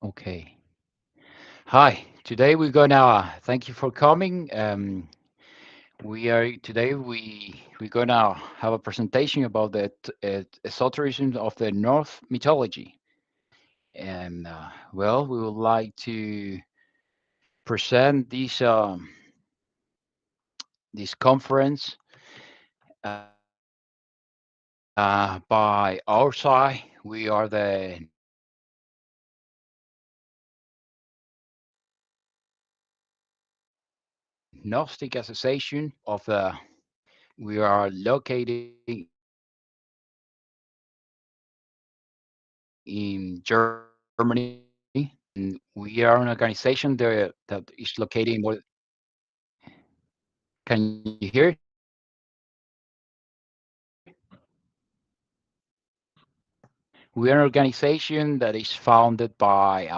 Okay. Hi. Today we're gonna thank you for coming. We're gonna have a presentation about the esotericism of the North mythology, and we would like to present this conference by our side. We are the Gnostic Association of the. We are located in Germany, and we are an organization there that is located in more. Can you hear? We are an organization that is founded by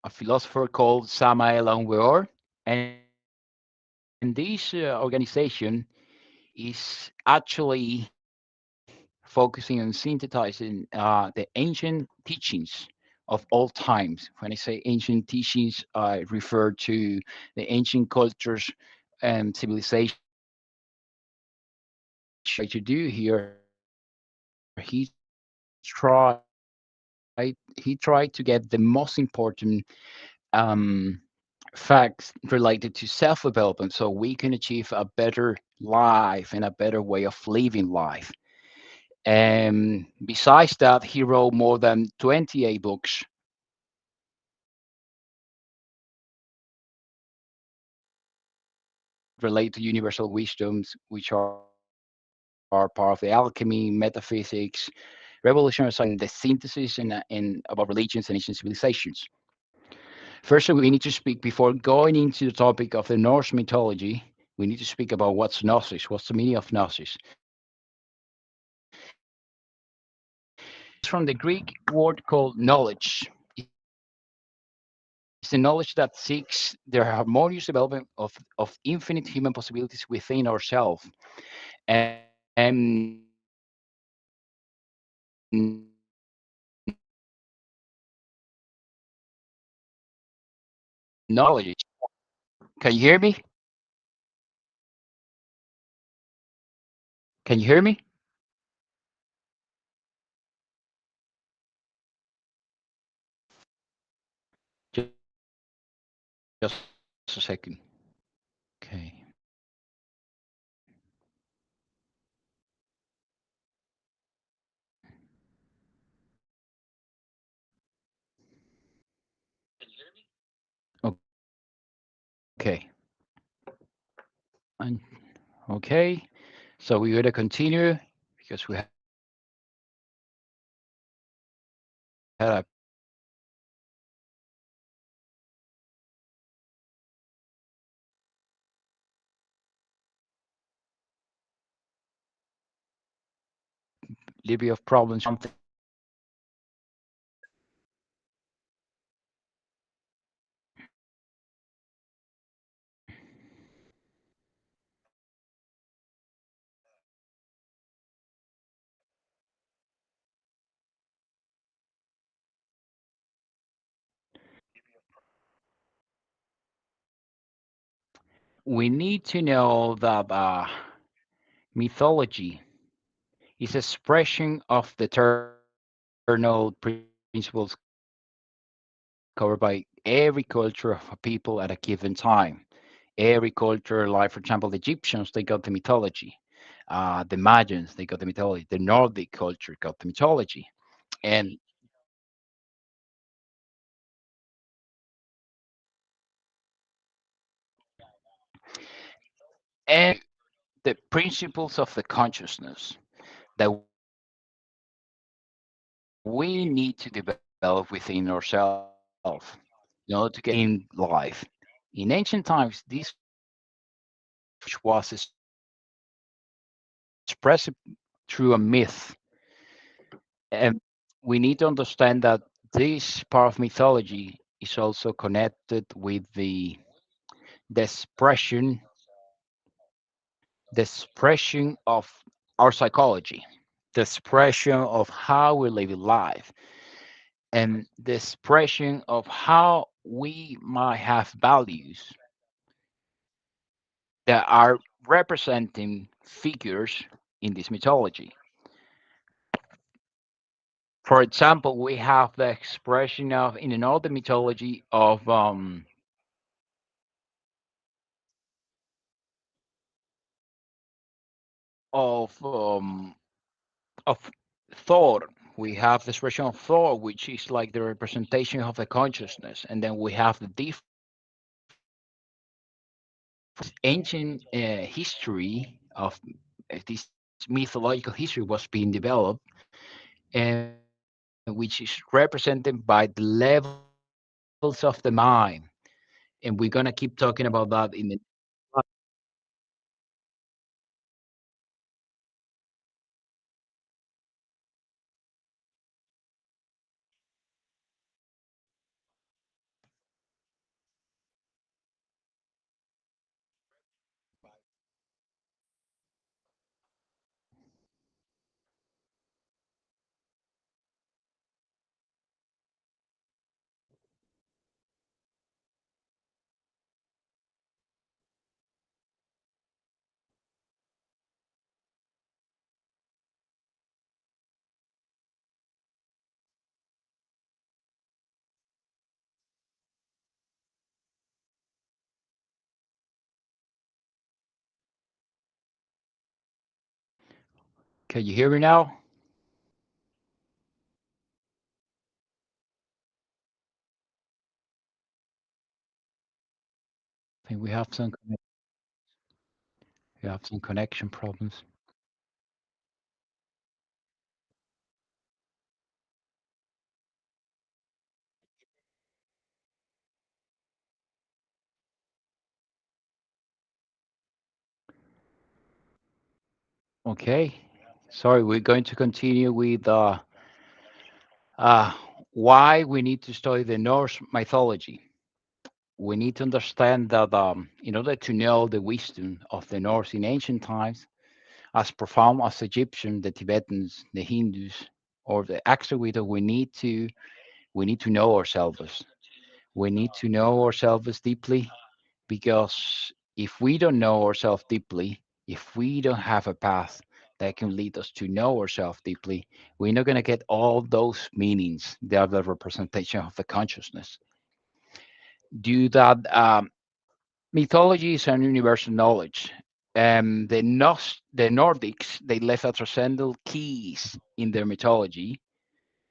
a philosopher called Samael Aun, and this organization is actually focusing on synthesizing the ancient teachings of all times. When I say ancient teachings, I refer to the ancient cultures and civilizations. To do here, tried he tried to get the most important um, facts related to self-development so we can achieve a better life and a better way of living life. And besides that, he wrote more than 28 books related to universal wisdoms, which are part of the alchemy, metaphysics, revolutionary science, and the synthesis and about religions and ancient civilizations. First, we need to speak before going into the topic of the Norse mythology. We need to speak about what's Gnosis, what's the meaning of Gnosis. It's from the Greek word called knowledge. It's the knowledge that seeks the harmonious development of infinite human possibilities within ourselves. And knowledge Can you hear me? Can you hear me? Just a second. Okay. Okay. And okay. So we're gonna continue because we had a little bit of problems. Something we need to know that mythology is expression of the eternal principles covered by every culture of a people at a given time. Every culture, like for example, the Egyptians, they got the mythology. The Magians, they got the mythology. The Nordic culture got the mythology. And and the principles of the consciousness that we need to develop within ourselves in order to get in life. In ancient times, this consciousness was expressed through a myth. And we need to understand that this part of mythology is also connected with the expression the expression of our psychology, the expression of how we live life. and the expression of how we might have values that are representing figures in this mythology. For example, we have the expression of in another mythology of um, of Thor. We have the expression of Thor, which is like the representation of the consciousness, and then we have the different ancient history of this mythological history was being developed, which is represented by the levels of the mind, and we're gonna keep talking about that in the. Can you hear me now? I think we have some connection problems. Okay, sorry. We're going to continue with uh, why we need to study the Norse mythology. We need to understand that in order to know the wisdom of the Norse in ancient times, as profound as Egyptian, the Tibetans, the Hindus, or the Axawita, we need to know ourselves. We need to know ourselves deeply because if we don't know ourselves deeply, if we don't have a path that can lead us to know ourselves deeply, we're not going to get all those meanings. They are the representation of the consciousness. Due that mythology is an universal knowledge. The Nordics they left a transcendental keys in their mythology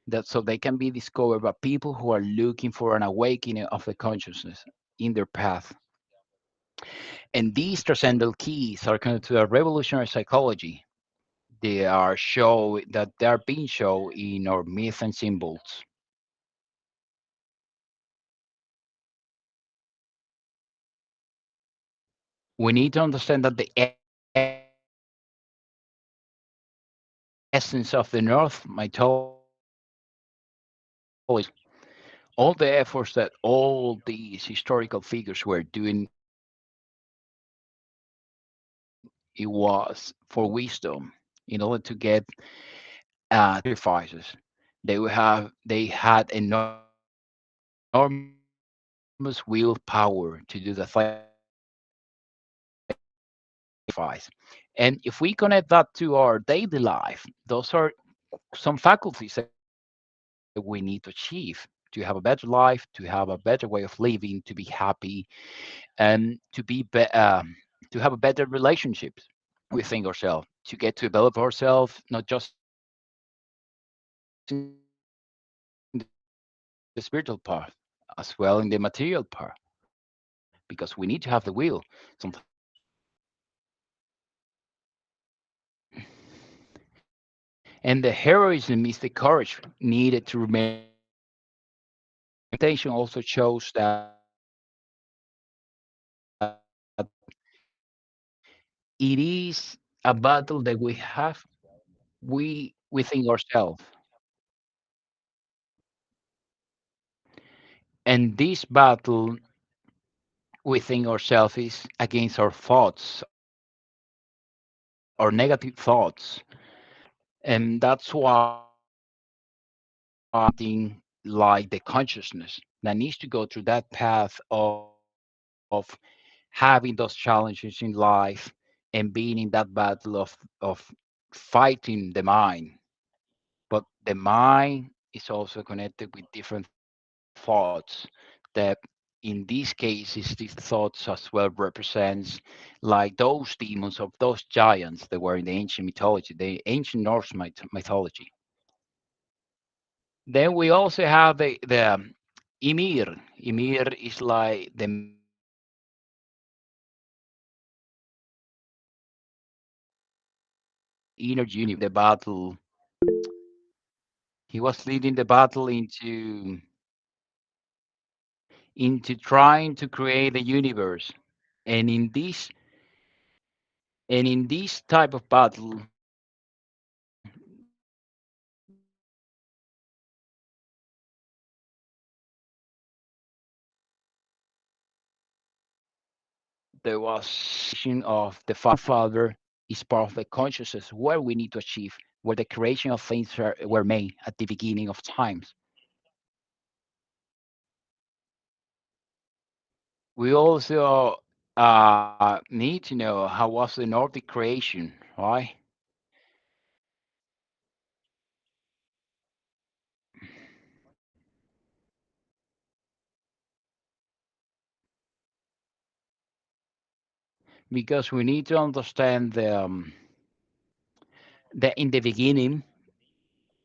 that so they can be discovered by people who are looking for an awakening of the consciousness in their path. And these transcendental keys are connected to a revolutionary psychology. They are being shown in our myths and symbols. We need to understand that the essence of the North mythology is all the efforts that all these historical figures were doing. It was for wisdom in order to get sacrifices. They had enormous willpower to do the things that they did, sacrifice. And if we connect that to our daily life, those are some faculties that we need to achieve to have a better life, to have a better way of living, to be happy, and to have a better relationships within ourselves, to get to develop ourselves not just in the spiritual path, as well in the material path, because we need to have the will. Sometimes we need to have the will. Sometimes we need to have the will. And the heroism is the courage needed to remain conscious. Meditation also shows that it is a battle that we have we within ourselves. And this battle within ourselves is against our thoughts, our negative thoughts. And that's why we need to start implementing like the consciousness that needs to go through that path of having those challenges in life and being in that battle of fighting the mind. But the mind is also connected with different thoughts that in these cases these thoughts as well represents like those demons of those giants that were in the ancient mythology, the ancient Norse mythology. Then we also have the Ymir. Ymir is like the main figure of the inner universe. The battle, he was leading the battle into trying to create the universe. And in this type of battle, there was of the father is part of the consciousness where we need to achieve, where the creation of things were made at the beginning of times. We also need to know how was the Nordic creation, right? Because we need to understand that in the beginning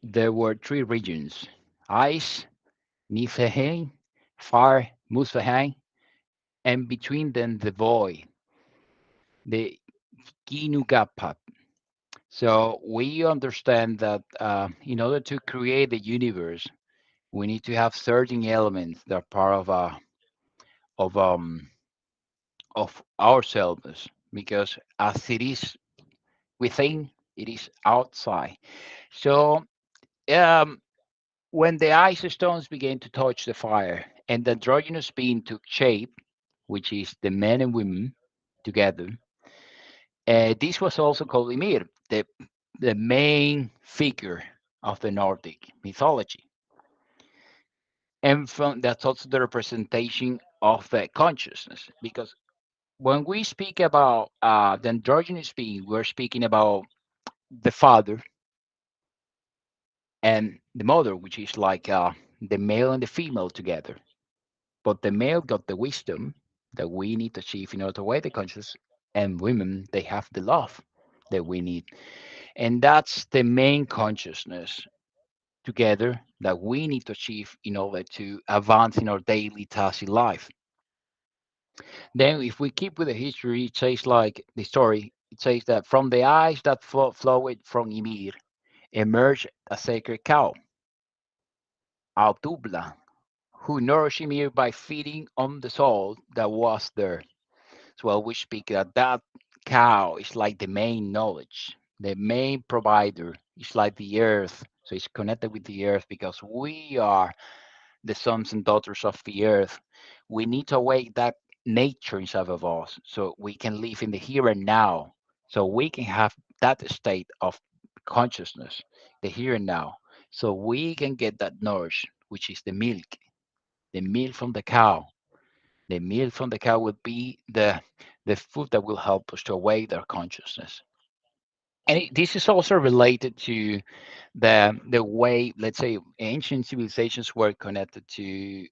there were three regions: ice, Niflheim, fire, Muspelheim, and between them the void, the Ginugapat. So we understand that in order to create the universe, we need to have certain elements that are part of um of ourselves, because as it is within, it is outside. So um, when the ice stones began to touch the fire and the androgynous being took shape, which is the men and women together, this was also called Ymir, the main figure of the Nordic mythology. And from that's also the representation of the consciousness, because when we speak about the androgynous being, we're speaking about the father and the mother, which is like the male and the female together. But the male got the wisdom that we need to achieve in order to weigh the conscious, and women they have the love that we need, and that's the main consciousness together that we need to achieve in order to advance in our daily task in life. Then, if we keep with the history, it says like the story. It says that from the eyes that flowed from Ymir emerged a sacred cow, Altubla, who nourished Ymir by feeding on the soul that was there. So while we speak that that cow is like the main knowledge, the main provider. It's like the earth. So it's connected with the earth because we are the sons and daughters of the earth. We need to awake that nature inside of us so we can live in the here and now. So we can have that state of consciousness, the here and now. So we can get that nourish, which is the milk from the cow. The milk from the cow would be the food that will help us to awake their consciousness. And this is also related to the way, let's say, ancient civilizations were connected to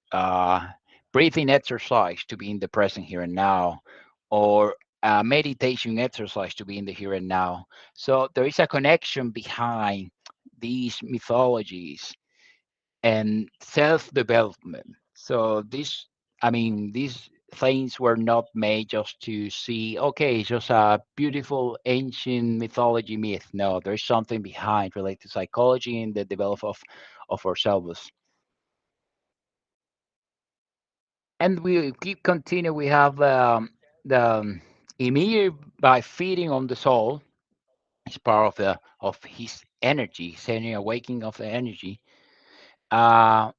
breathing exercise to be in the present here and now, or meditation exercise to be in the here and now. So there is a connection behind these mythologies and self-development. So this, I mean, these things were not made just to see, okay, it's just a beautiful ancient mythology myth. No, there's something behind related to psychology and the development of ourselves. And we keep continue. We have the Emir by feeding on the soul. It's part of the of his energy, sending awakening of the energy. Uh,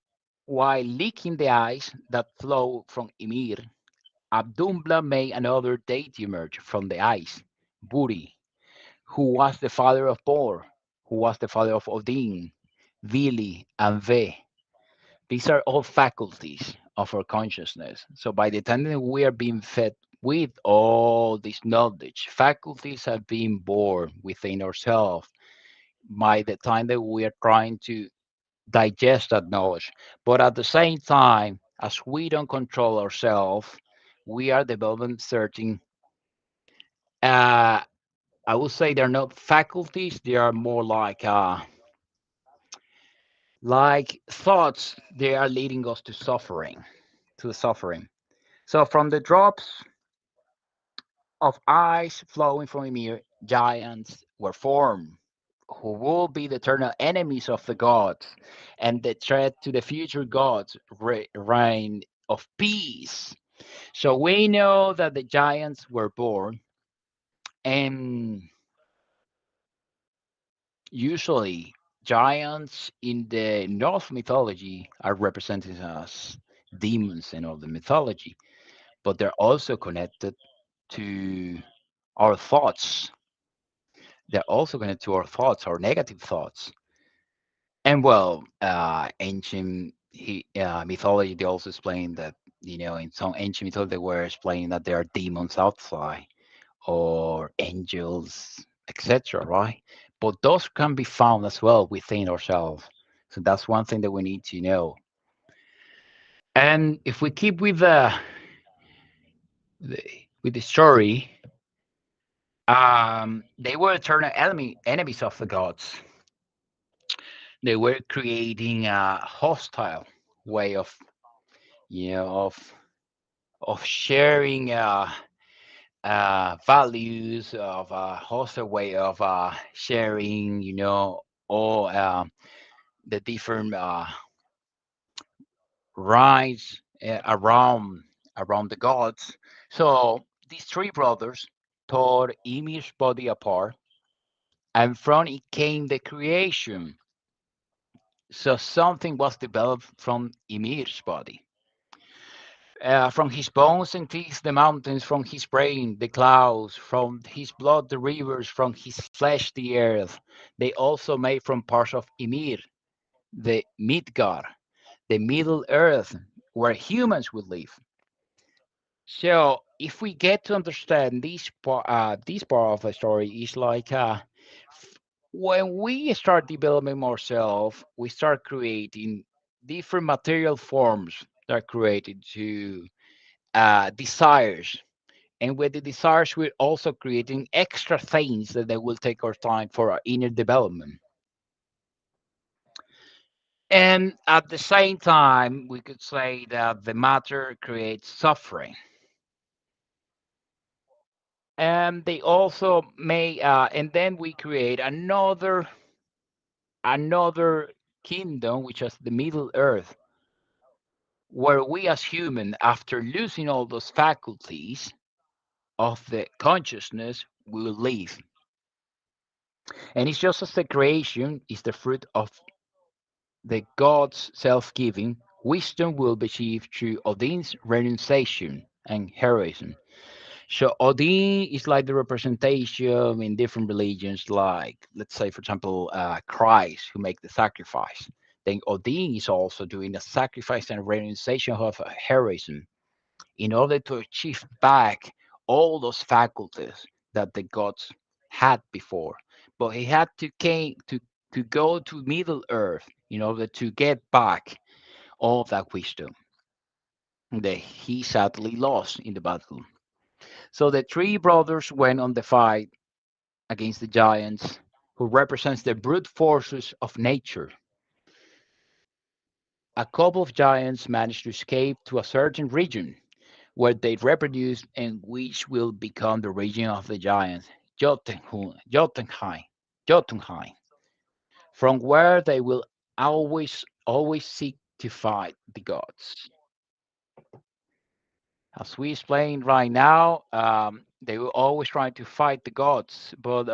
while licking the ice that flow from Ymir, Abdumbla made another deity emerge from the ice, Buri, who was the father of Bor, who was the father of Odin, Vili, and Ve. These are all faculties of our consciousness. So by the time that we are being fed with all this knowledge, faculties have been born within ourselves by the time that we are trying to digest that knowledge. But at the same time, as we don't control ourselves, we are developing certain, uh, I would say they're not faculties, they are more like thoughts. They are leading us to suffering, to the suffering. So from the drops of ice flowing from Ymir, giants were formed, who will be the eternal enemies of the gods and the threat to the future gods' reign of peace. So we know that the giants were born, and usually giants in the Norse mythology are represented as demons in all the mythology, but they're also connected to our thoughts. They're also connected to our thoughts, our negative thoughts. And well, ancient mythology, they also explain that, in some ancient mythology, they were explaining that there are demons outside or angels, etc., right? But those can be found as well within ourselves. So that's one thing that we need to know. And if we keep with the with the story, they were eternal enemies of the gods. They were creating a hostile way of, you know, of sharing values, of a hostile way of sharing, all the different rights around the gods. So these three brothers tore Ymir's body apart, and from it came the creation. So something was developed from Ymir's body. From his bones and teeth, the mountains, from his brain, the clouds, from his blood, the rivers, from his flesh, the earth. They also made from parts of Ymir, the Midgard, the Middle Earth, where humans would live. So, if we get to understand this part of the story, is like when we start developing ourselves, we start creating different material forms that are created to desires. And with the desires, we're also creating extra things that they will take our time for our inner development. And at the same time, we could say that the matter creates suffering. And they also may, and then we create another kingdom, which is the Middle Earth, where we as human, after losing all those faculties of the consciousness, will live. And it's just as the creation is the fruit of the God's self-giving, wisdom will be achieved through Odin's renunciation and heroism. So Odin is like the representation in different religions, like let's say, for example, Christ who make the sacrifice. Then Odin is also doing the sacrifice and renunciation of heroism in order to achieve back all those faculties that the gods had before. But he had to go to Middle Earth in order to get back all of that wisdom that he sadly lost in the battle. So the three brothers went on the fight against the giants, who represents the brute forces of nature. A couple of giants managed to escape to a certain region where they reproduce and which will become the region of the giants, Jotunheim, Jotunheim, from where they will always seek to fight the gods. As we explained right now, they will always try to fight the gods. But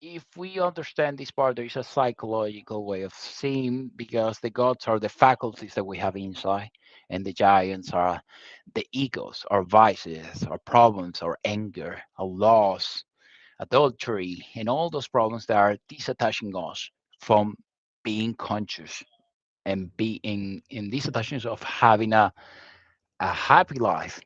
if we understand this part, there is a psychological way of seeing, because the gods are the faculties that we have inside, and the giants are the egos, our vices, our problems, our anger, our loss, adultery, and all those problems that are disattaching us from being conscious. and be in these attachments of having a happy life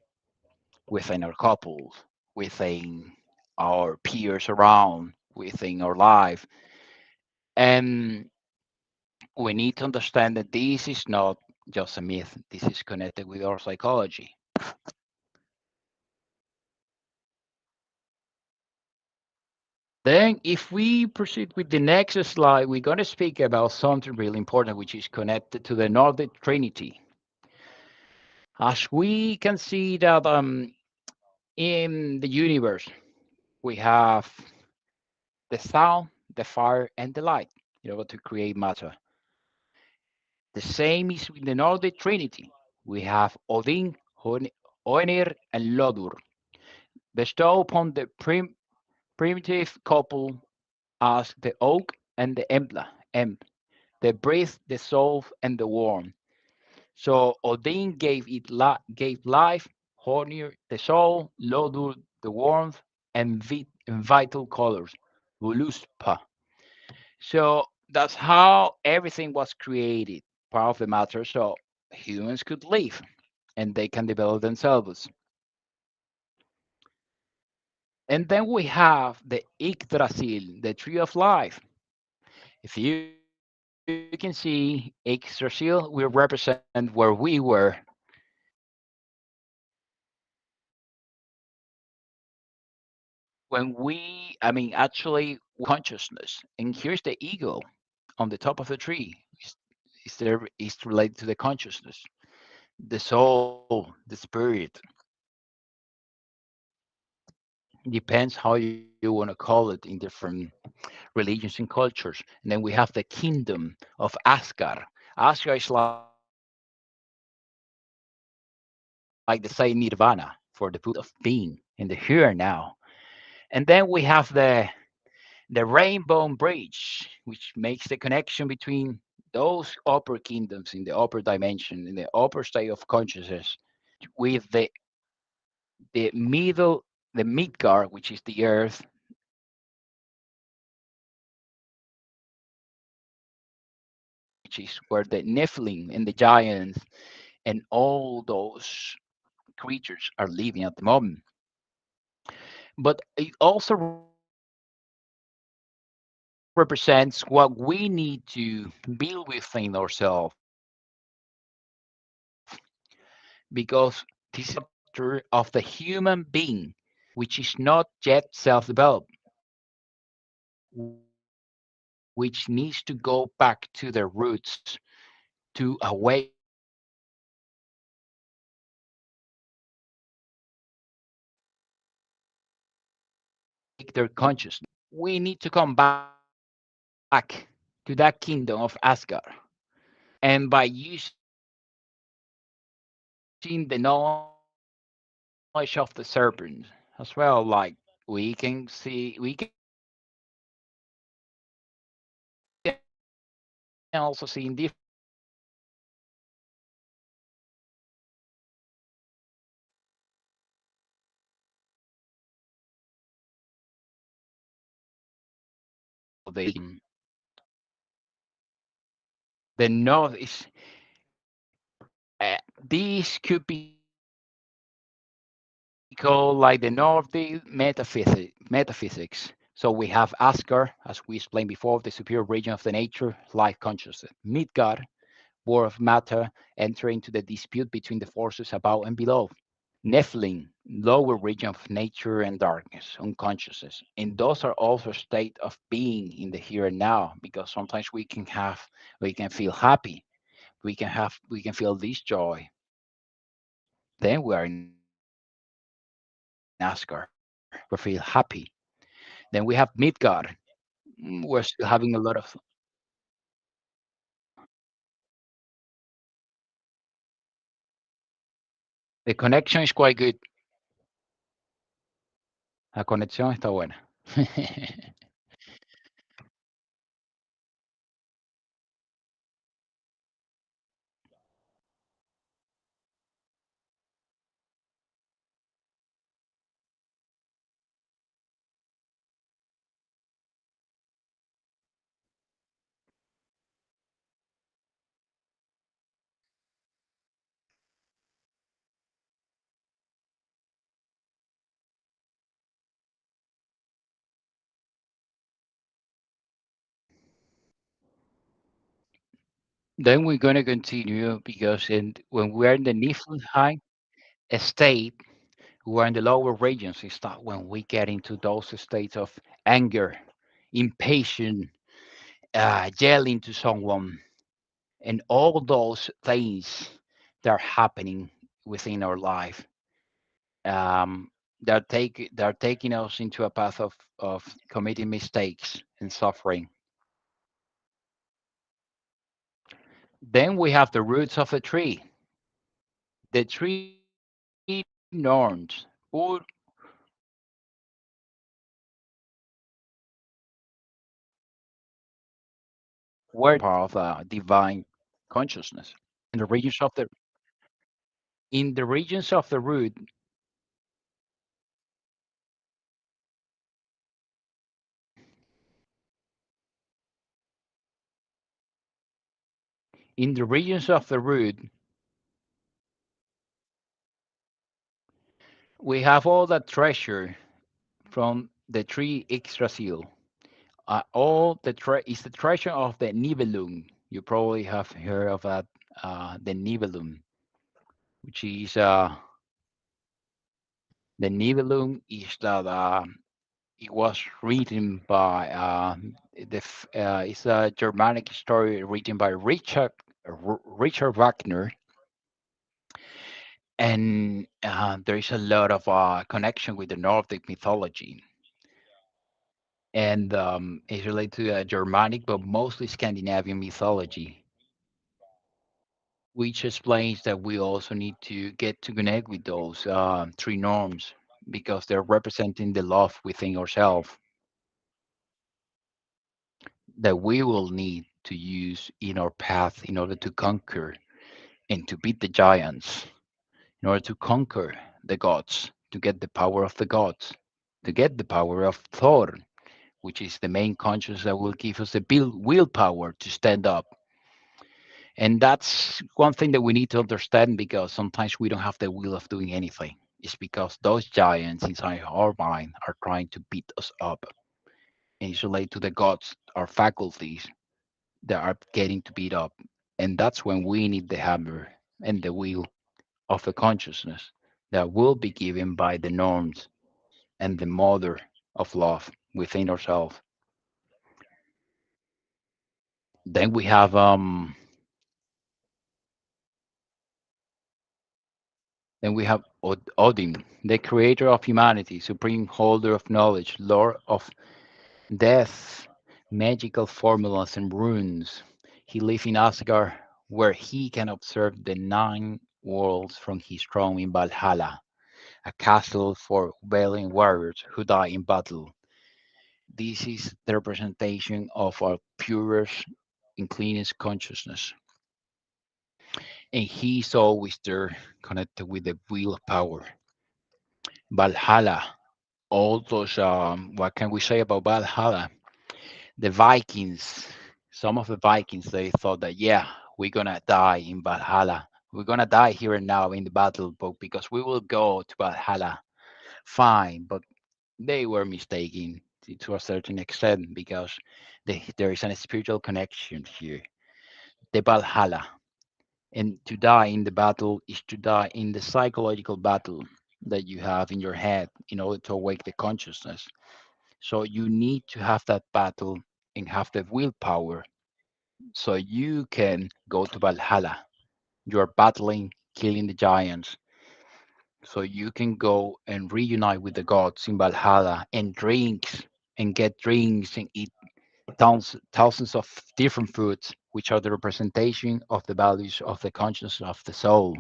within our couples, within our peers around, within our life. And we need to understand that this is not just a myth, this is connected with our psychology. Then, if we proceed with the next slide, we're going to speak about something really important, which is connected to the Nordic Trinity. As we can see that in the universe, we have the sound, the fire, and the light in order to create matter. The same is with the Nordic Trinity. We have Odin, Hoenir, and Lodur, bestowed upon the primitive couple as the oak and the embla, the breath, the soul, and the worm. So Odin gave life, Hoenir the soul, Lodur the warmth, and vital colors, Voluspa. So that's how everything was created, part of the matter. So humans could live and they can develop themselves. And then we have the Yggdrasil, the tree of life. If you can see, Yggdrasil will represent where we were when actually consciousness. And here's the ego on the top of the tree. Is related to the consciousness, the soul, the spirit. Depends how you want to call it in different religions and cultures. And then we have the kingdom of Asgard. Asgard is like the same Nirvana for the purpose of being in the here and now. And then we have the rainbow bridge, which makes the connection between those upper kingdoms in the upper dimension, in the upper state of consciousness, with the Midgard, which is the earth, which is where the Nephilim and the giants and all those creatures are living at the moment. But it also represents what we need to build within ourselves, because this is a chapter of the human being, which is not yet self-developed, which needs to go back to the roots to awaken to awake their consciousness. We need to come back to that kingdom of Asgard. And by using the knowledge of the serpent as well, like we can see, we can also see in different these could be called like the Nordic metaphysics. So we have Asgard, as we explained before, the superior region of the nature, life consciousness. Midgard, war of matter, entering into the dispute between the forces above and below. Nephilim, lower region of nature and darkness, unconsciousness. And those are also state of being in the here and now, because sometimes we can feel happy, we can feel this joy. Then we are in Asgard. We feel happy. Then we have Midgard. We're still having a lot of the connection is quite good. La conexión está buena. Then we're going to continue because when we're in the Niflheim state, we're in the lower regions. It's not when we get into those states of anger, impatient, yelling to someone, and all those things that are happening within our life. They're taking us into a path of committing mistakes and suffering. Then we have the roots of the tree. The tree norms would were part of divine consciousness. In the regions of the root, in the regions of the root, we have all that treasure from the tree Yggdrasil. All the is the treasure of the Nibelung. You probably have heard of that, the Nibelung, which is the Nibelung is that it was written by it's a Germanic story written by Richard Wagner, and there is a lot of connection with the Nordic mythology, and it's related to Germanic, but mostly Scandinavian mythology, which explains that we also need to get to connect with those three norms because they're representing the love within ourselves that we will need to use in our path in order to conquer and to beat the giants, in order to conquer the gods, to get the power of the gods, to get the power of Thor, which is the main conscience that will give us the willpower to stand up. And that's one thing that we need to understand because sometimes we don't have the will of doing anything. It's because those giants inside our mind are trying to beat us up. And it's related to the gods, our faculties that are getting to beat up. And that's when we need the hammer and the wheel of the consciousness that will be given by the norms and the mother of love within ourselves. Then we have Odin, the creator of humanity, supreme holder of knowledge, lord of death, magical formulas and runes. He lives in Asgard, where he can observe the nine worlds from his throne in Valhalla, a castle for valiant warriors who die in battle. This is the representation of our purest and cleanest consciousness. And he's always there connected with the wheel of power. Valhalla, all those, what can we say about Valhalla? The Vikings, some of the Vikings, they thought that, yeah, we're going to die in Valhalla. We're going to die here and now in the battle, but because we will go to Valhalla, fine. But they were mistaken to a certain extent because there is a spiritual connection here. The Valhalla. And to die in the battle is to die in the psychological battle that you have in your head in order to awake the consciousness. So you need to have that battle and have the willpower so you can go to Valhalla. You're battling, killing the giants. So you can go and reunite with the gods in Valhalla and drinks and get drinks and eat thousands of different foods, which are the representation of the values of the consciousness of the soul.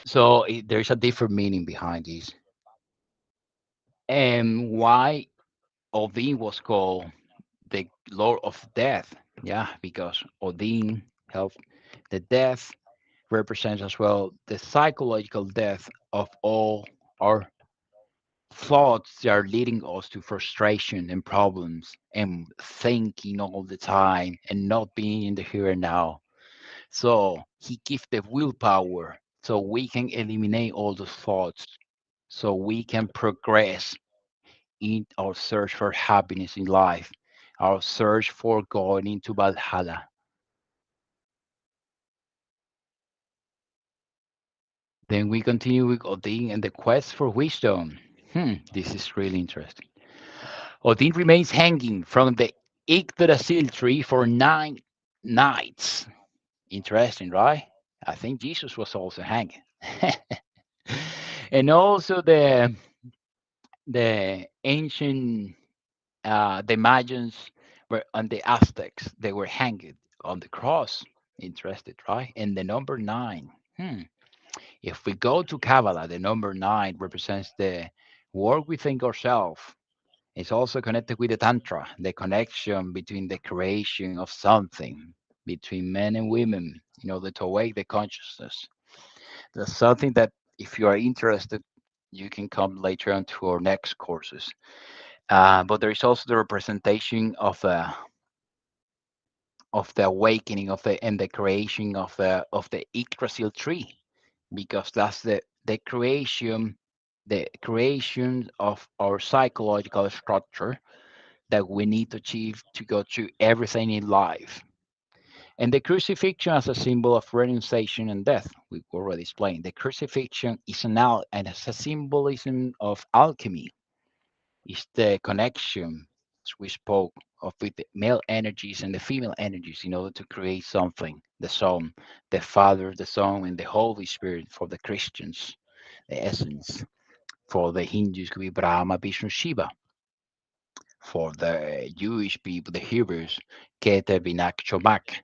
So there's a different meaning behind this. And why Odin was called the Lord of Death? Yeah, because Odin helped the death represents as well the psychological death of all our thoughts that are leading us to frustration and problems and thinking all the time and not being in the here and now. So he gives the willpower so we can eliminate all those thoughts, so we can progress in our search for happiness in life, our search for going into Valhalla. Then we continue with Odin and the quest for wisdom. This is really interesting. Odin remains hanging from the Yggdrasil tree for 9 nights. Interesting, right? I think Jesus was also hanging. And also the ancient the Mayans were on the Aztecs. They were hanged on the cross. Interested, right? And the number nine. Hmm. If we go to Kabbalah, the number nine represents the work within ourselves. It's also connected with the Tantra, the connection between the creation of something between men and women in order to awake the consciousness. That's something that, if you are interested, you can come later on to our next courses. But there is also the representation of the awakening of the and the creation of the Yggdrasil tree, because that's the creation of our psychological structure that we need to achieve to go through everything in life. And the crucifixion as a symbol of renunciation and death, we already explained. The crucifixion is and it's a symbolism of alchemy. It's the connection, as we spoke of, with the male energies and the female energies in order to create something. The Son, the Father, the Son, and the Holy Spirit for the Christians, the essence. For the Hindus, could be Brahma, Vishnu, Shiva. For the Jewish people, the Hebrews, Keter, Binak, Chomak.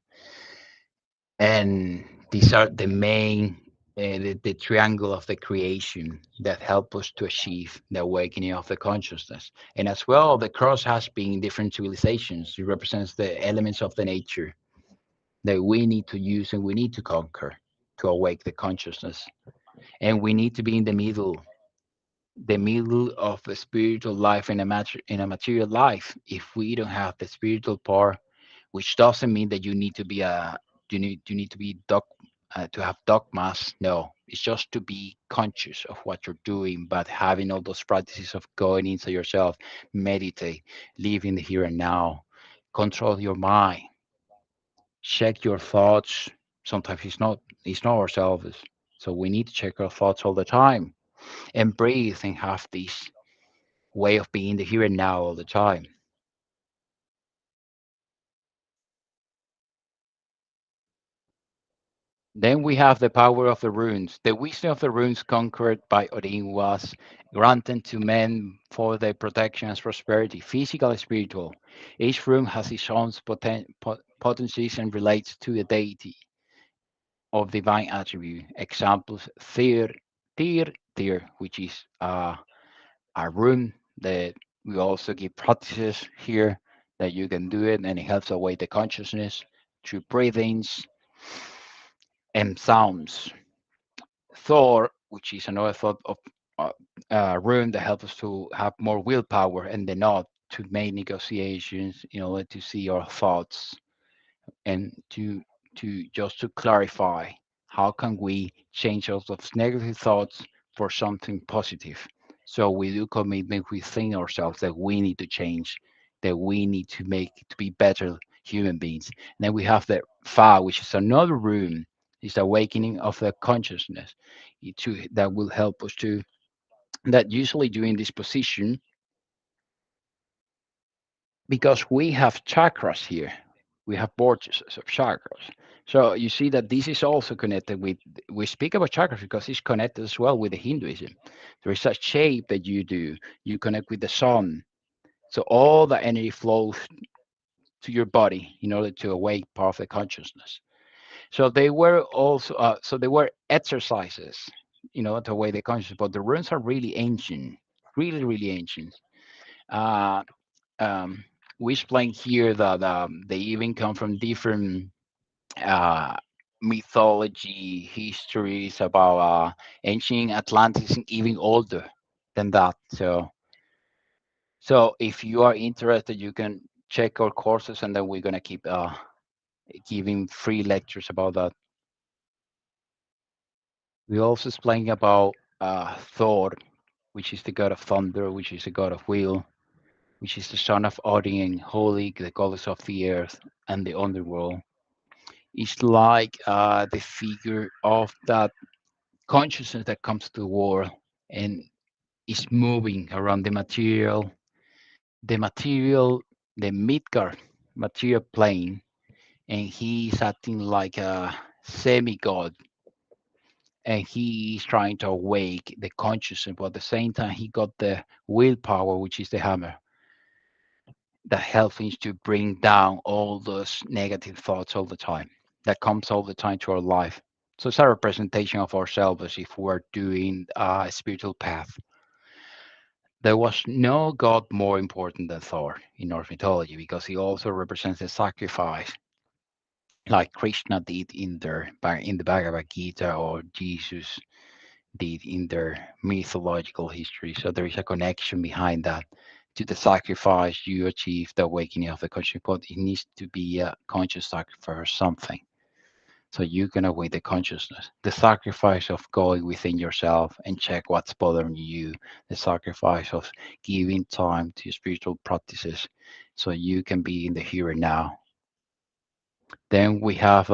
And these are the main, the triangle of the creation that help us to achieve the awakening of the consciousness. And as well, the cross has been in different civilizations. It represents the elements of the nature that we need to use and we need to conquer to awake the consciousness. And we need to be in the middle of a spiritual life and in a material life. If we don't have the spiritual part, which doesn't mean that you need to be to have dogmas. No, it's just to be conscious of what you're doing, but having all those practices of going into yourself, meditate, live in the here and now, control your mind, check your thoughts. Sometimes it's not ourselves, so we need to check our thoughts all the time and breathe and have this way of being the here and now all the time. Then we have the power of the runes. The wisdom of the runes conquered by Odin was granted to men for their protection and prosperity, physical and spiritual. Each rune has its own potencies and relates to a deity of divine attribute. Examples: Tyr, which is a rune that we also give practices here that you can do it, and it helps awake the consciousness through breathings and sounds. Thor, which is another thought of uh, rune that helps us to have more willpower and the nod to make negotiations in order to see our thoughts and to just to clarify how can we change all those negative thoughts for something positive. So we do commitment within ourselves that we need to change, that we need to make to be better human beings. And then we have the Fa, which is another room, is the awakening of the consciousness that will help us to that usually during this position, because we have chakras here. We have vortices of chakras. So you see that this is also connected with, we speak about chakras because it's connected as well with the Hinduism. There is a shape that you do, you connect with the sun. So all the energy flows to your body in order to awake part of the consciousness. So they were also, so they were exercises, to awake the consciousness, but the runes are really ancient, really, really ancient. Uh, um, we explain here that they even come from different uh, mythology, histories about ancient Atlantis, and even older than that. So if you are interested, you can check our courses, and then we're gonna keep giving free lectures about that. We also explain about Thor, which is the god of thunder, which is the god of will, which is the son of Odin, Holy, the goddess of the earth and the underworld. It's like the figure of that. consciousness that comes to the world and is moving around the material, the Midgard material plane, and he's acting like a semi-god, and he's trying to awake the consciousness, but at the same time he got the willpower, which is the hammer, that helps him to bring down all those negative thoughts all the time that comes all the time to our life. So it's a representation of ourselves if we're doing a spiritual path. There was no god more important than Thor in Norse mythology because he also represents the sacrifice, like Krishna did in the Bhagavad Gita, or Jesus did in their mythological history. So there is a connection behind that. To the sacrifice, you achieve the awakening of the conscious, but it needs to be a conscious sacrifice or something. So you can awake the consciousness. The sacrifice of going within yourself and check what's bothering you. The sacrifice of giving time to spiritual practices so you can be in the here and now. Then we have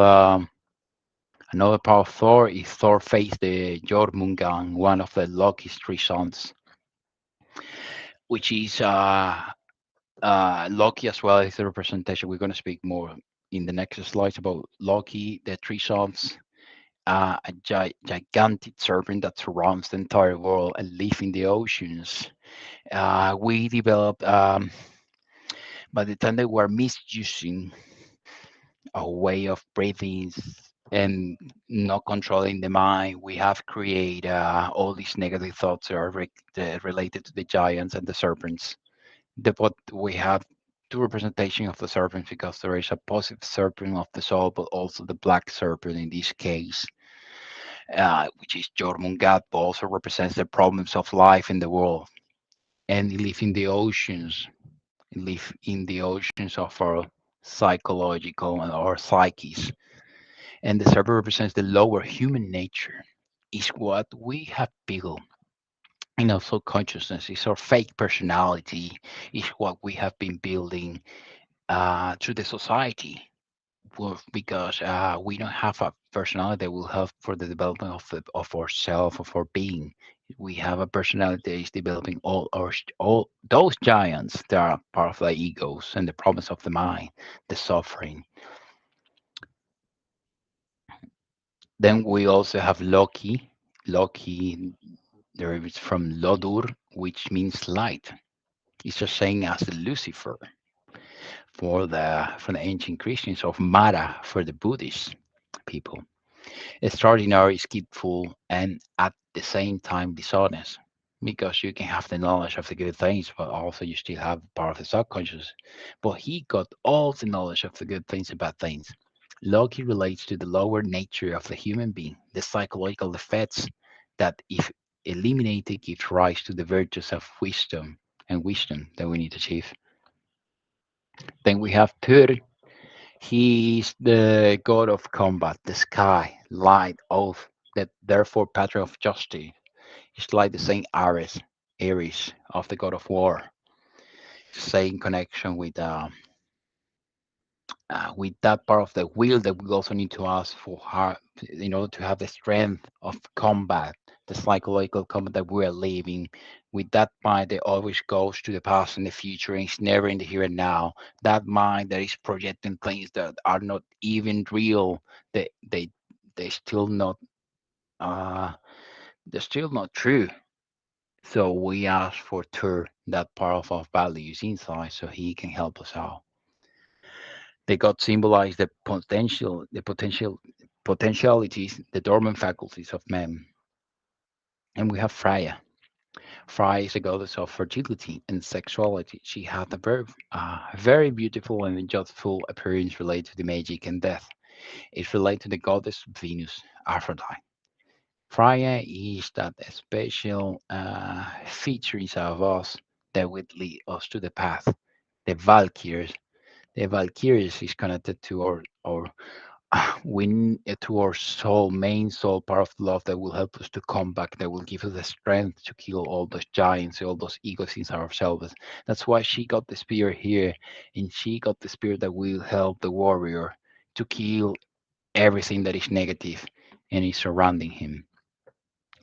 another part of Thor is Thor faced the Jormungand, one of the Loki's three sons, which is Loki as well is the representation. We're going to speak more in the next slides about Loki, the three sons, a gigantic serpent that surrounds the entire world and live in the oceans. We developed, by the time they were misusing a way of breathing and not controlling the mind, we have created all these negative thoughts that are related to the giants and the serpents. What we have two representation of the serpent because there is a positive serpent of the soul, but also the black serpent in this case, which is Jormungand, but also represents the problems of life in the world. And live in the oceans, live in the oceans of our psychological and our psyches. And the serpent represents the lower human nature, is what we have built. And also consciousness is our fake personality, is what we have been building through the society. Well, because we don't have a personality that will help for the development of ourself, of our being. We have a personality that is developing all those giants that are part of the egos and the problems of the mind, the suffering. Then we also have Loki. Loki derives from Lodur, which means light. It's the same as Lucifer for the ancient Christians, of Mara for the Buddhist people. Extraordinary, skillful, and at the same time dishonest. Because you can have the knowledge of the good things, but also you still have part of the subconscious. But he got all the knowledge of the good things and bad things. Loki relates to the lower nature of the human being, the psychological effects that, if eliminated, give rise to the virtues of wisdom that we need to achieve. Then we have Tyr. He's the god of combat, the sky, light, oath, that therefore patron of justice. He's like the same Ares of the god of war. Same connection with that part of the will that we also need to ask for her in order to have the strength of combat, the psychological combat that we're living. With that mind that always goes to the past and the future and is never in the here and now. That mind that is projecting things that are not even real. They they they still not uh they're still not true. So we ask for Tur, that part of our values inside, so he can help us out. The God symbolize the potentialities, the dormant faculties of man. And we have Freya. Freya is a goddess of fertility and sexuality. She had a very beautiful and youthful appearance related to the magic and death. It's related to the goddess Venus, Aphrodite. Freya is that special feature inside of us that would lead us to the path. The Valkyries. The Valkyries is connected to our to our soul, main soul part of love that will help us to come back, that will give us the strength to kill all those giants, all those egos inside ourselves. That's why she got the spear here, and she got the spear that will help the warrior to kill everything that is negative and is surrounding him.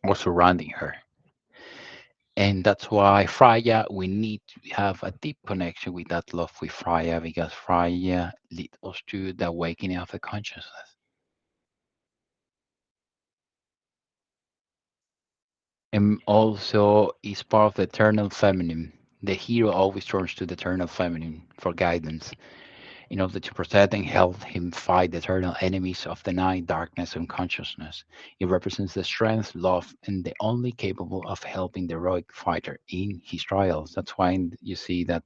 or surrounding her. And that's why Freya, we need to have a deep connection with that love with Freya, because Freya leads us to the awakening of the consciousness. And also is part of the eternal feminine. The hero always turns to the eternal feminine for guidance in order to protect and help him fight the eternal enemies of the night, darkness, and consciousness. It represents the strength, love, and the only capable of helping the heroic fighter in his trials. That's why you see that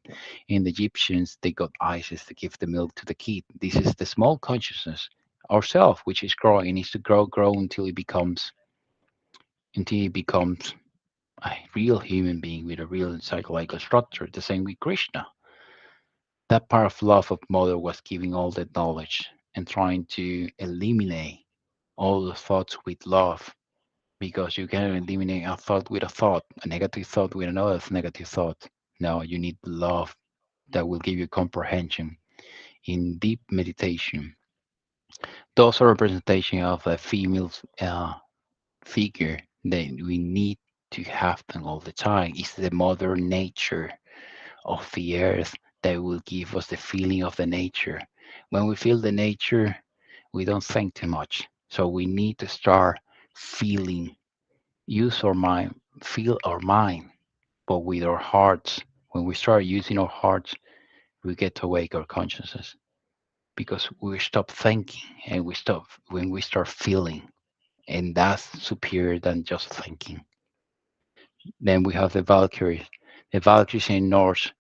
in the Egyptians they got Isis to give the milk to the kid. This is the small consciousness ourself, which is growing. It needs to grow until it becomes a real human being with a real psychological structure. The same with Krishna. That part of love of mother was giving all that knowledge and trying to eliminate all the thoughts with love, because you can eliminate a thought with a thought, a negative thought with another negative thought. No, you need love that will give you comprehension in deep meditation. Those are representation of a female figure that we need to have them all the time. It's the mother nature of the earth that will give us the feeling of the nature. When we feel the nature, we don't think too much. So we need to start feeling, use our mind, feel our mind, but with our hearts. When we start using our hearts, we get to wake our consciousness, because we stop thinking and we stop when we start feeling, and that's superior than just thinking. Then we have the Valkyries. The Valkyries in Norse,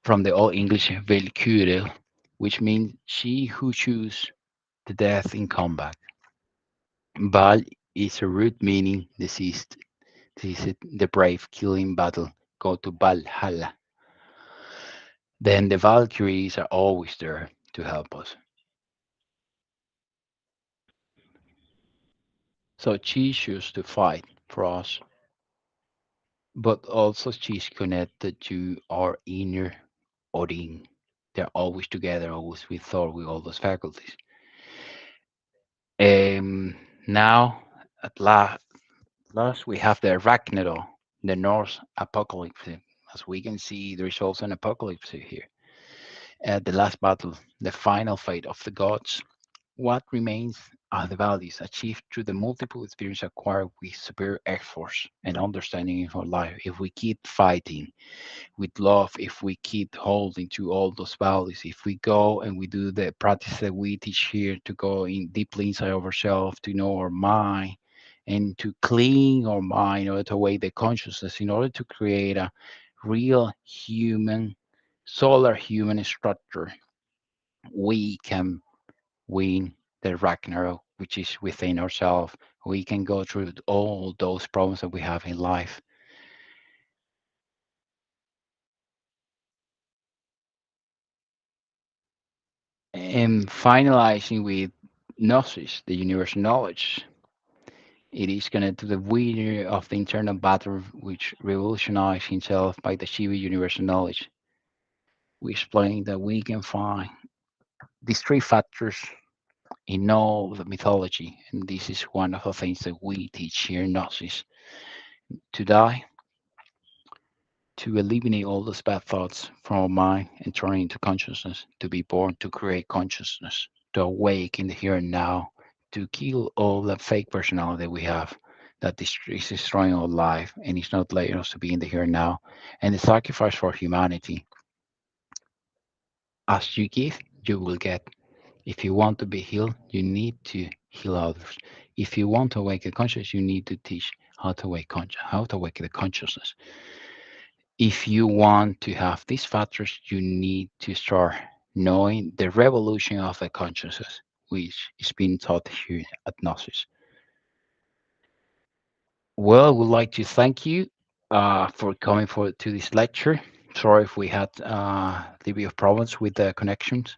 from the Old English Valkyrie, which means she who chooses the death in combat. Val is a root meaning deceased. This is the brave killing battle. Go to Valhalla. Then the Valkyries are always there to help us. So she chooses to fight for us, but also she's connected to our inner Odin. They're always together, always with Thor, with all those faculties. Now, at last, we have the Ragnarok, the Norse apocalypse. As we can see, there is also an apocalypse here. The last battle, the final fate of the gods. What remains are the values achieved through the multiple experience acquired with superior efforts and understanding in our life. If we keep fighting with love, if we keep holding to all those values, if we go and we do the practice that we teach here to go in deeply inside of ourselves, to know our mind, and to clean our mind in order to awake the consciousness, in order to create a real human, solar human structure, we can win the Ragnarok, which is within ourselves. We can go through all those problems that we have in life. And finalizing with Gnosis, the universal knowledge, it is connected to the winner of the internal battle which revolutionized himself by the Shiva universal knowledge. We explain that we can find these three factors in all the mythology, and this is one of the things that we teach here in Gnosis. To die, to eliminate all those bad thoughts from our mind and turn into consciousness, to be born, to create consciousness, to awake in the here and now, to kill all the fake personality we have that is destroying our life and is not letting us to be in the here and now, and the sacrifice for humanity. As you give, you will get. If you want to be healed, you need to heal others. If you want to awaken consciousness, you need to teach how to awaken the consciousness. If you want to have these factors, you need to start knowing the revolution of the consciousness, which is being taught here at Gnosis. Well, I would like to thank you for coming to this lecture. Sorry if we had a little bit of problems with the connections.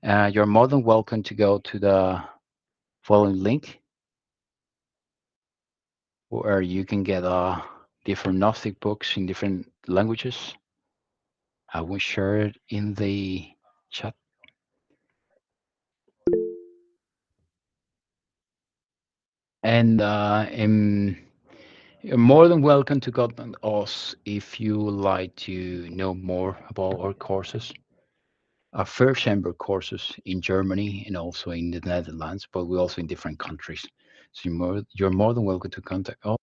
You're more than welcome to go to the following link where you can get different Gnostic books in different languages. I will share it in the chat. And You're more than welcome to contact us if you would like to know more about our courses. Our first chamber courses in Germany and also in the Netherlands, but we're also in different countries. So you're more than welcome to contact us,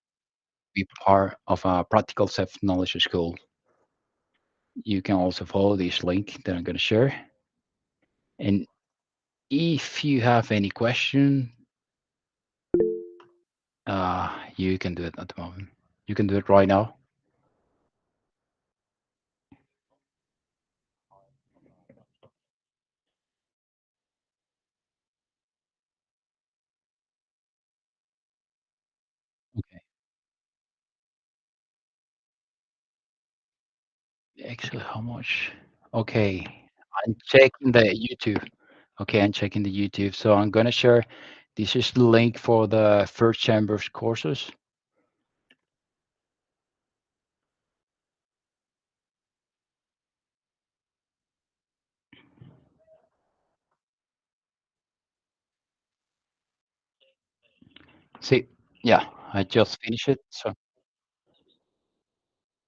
be part of a practical self-knowledge school. You can also follow this link that I'm going to share. And if you have any question, you can do it at the moment. You can do it right now. Okay. Actually, how much? Okay. I'm checking the YouTube. Okay, I'm checking the YouTube. So I'm gonna share. This is the link for the first chambers courses. See, yeah, I just finished it. So